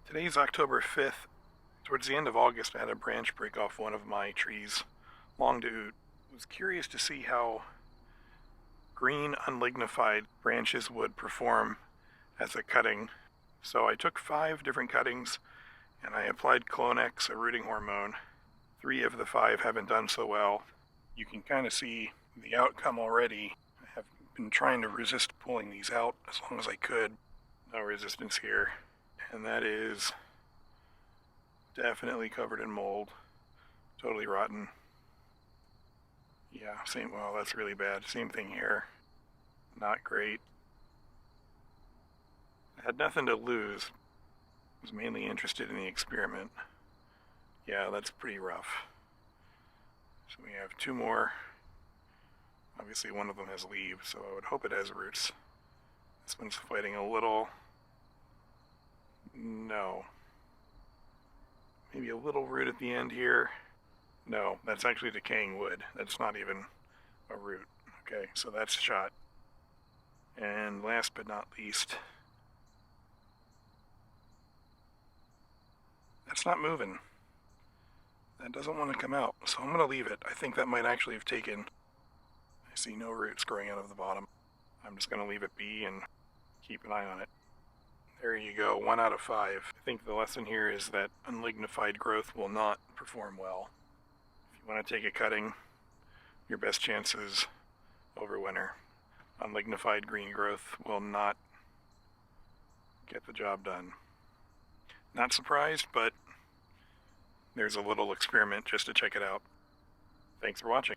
Today's October 5th. Towards the end of August, I had a branch break off one of my trees, Longue. I was curious to see how green unlignified branches would perform as a cutting. So I took 5 different cuttings and I applied Clonex, a rooting hormone. 3 of the 5 haven't done so well. You can kind of see the outcome already. I have been trying to resist pulling these out as long as I could. No resistance here. And that is definitely covered in mold. Totally rotten. Yeah, well, that's really bad. Same thing here. Not great. I had nothing to lose. I was mainly interested in the experiment. Yeah, that's pretty rough. So we have 2 more. Obviously one of them has leaves, so I would hope it has roots. This one's fighting a little. No. Maybe a little root at the end here. No, that's actually decaying wood. That's not even a root. Okay, so that's shot. And last but not least, that's not moving. That doesn't want to come out, so I'm going to leave it. I think that might actually have taken. I see no roots growing out of the bottom. I'm just going to leave it be and keep an eye on it. There you go, 1 out of 5. I think the lesson here is that unlignified growth will not perform well. If you want to take a cutting, your best chance is overwinter. Unlignified green growth will not get the job done. Not surprised, but there's a little experiment just to check it out. Thanks for watching.